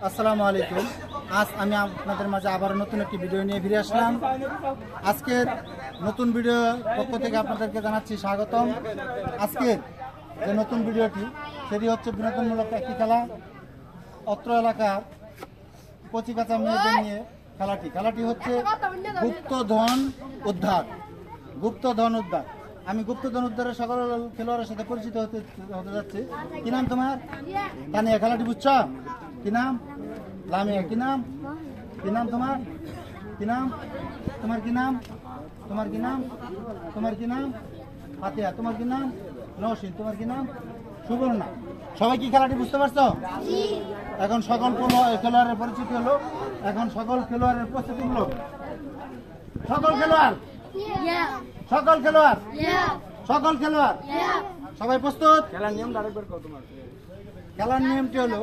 আসসালামু আলাইকুম। আজ আমি আপনাদের মাঝে আবার নতুন একটি ভিডিও নিয়ে ফিরে আসলাম। আজকের নতুন ভিডিও পক্ষ থেকে আপনাদেরকে জানাচ্ছি স্বাগতম। আজকের যে নতুন ভিডিওটি সেটি হচ্ছে বিনোদনমূলক একটি খেলা। অত্র এলাকার কচিকাঁচা মেয়েদের নিয়ে খেলাটি হচ্ছে গুপ্তধন উদ্ধার। আমি গুপ্তধন উদ্ধারের সকল খেলোয়াড়ের সাথে পরিচিত হতে যাচ্ছি। কি নাম তোমার? তানিয়া। খেলাটি বুঝছ? কি নাম? লামিয়া। কি নাম? কি নাম তোমার? কি নাম? তোমার কি নাম? তোমার কি নাম? তোমার কি নাম? ফাতিহা। তোমার কি নাম? নওশীন। তোমার কি নাম? সুবর্ণা। সবাই কি খেলাটি বুঝতে পারছো? এখন সকল খেলোয়াড়ের পরিচিতি হলো। এখন সকল খেলোয়াড়ের প্রস্তুতি হলো। সকল খেলোয়াড় সবাই প্রস্তুত? খেলার নিয়মটি হলো,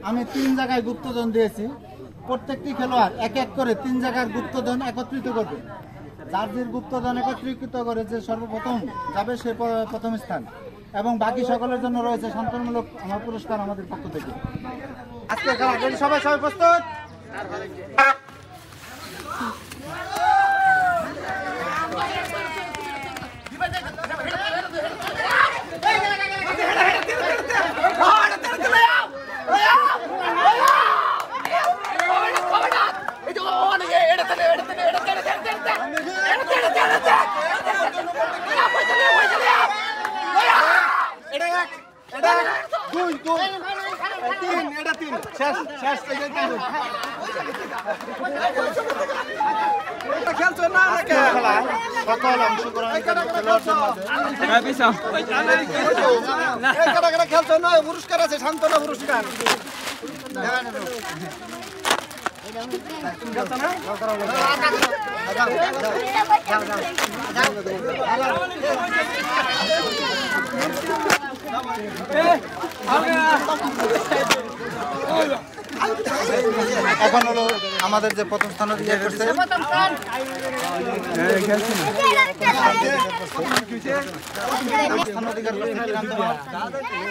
আমি 3 জায়গায় গুপ্তধন দিয়েছি। প্রত্যেকটি খেলোয়াড় এক এক করে 3 জায়গার গুপ্তধন একত্রিত করবে। যার গুপ্তধন একত্রিত করে যে সর্বপ্রথম যাবে সে প্রথম স্থান, এবং বাকি সকলের জন্য রয়েছে সান্ত্বনামূলক আমার পুরস্কার আমাদের পক্ষ থেকে। আজকে খেলা সবাই প্রস্তুত? সকল অংশগ্রহণকারী খেলছো না, পুরস্কার আছে, সান্ত্বনা পুরস্কার। এখন হলো আমাদের যে প্রথম স্থান অধিকার করছে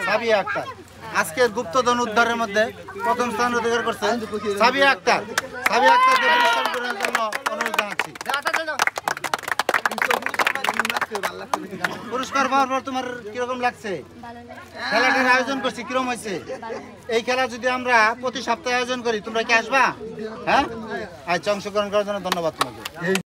সাবিয়া আক্তার। আজকের গুপ্তধন উদ্ধারের মধ্যে প্রথম স্থান অধিকার করছে সাবিয়া আক্তার। সাবিয়া আক্তারকে পুরস্কার করার জন্য অনুরোধ জানাচ্ছি। পুরস্কার পাওয়ার পর তোমার কিরকম লাগছে? খেলাটার আয়োজন করছি, কিরকম হয়েছে? এই খেলা যদি আমরা প্রতি সপ্তাহে আয়োজন করি, তোমরা কি আসবা? হ্যাঁ, আচ্ছা, অংশগ্রহণ করার জন্য ধন্যবাদ তোমাকে।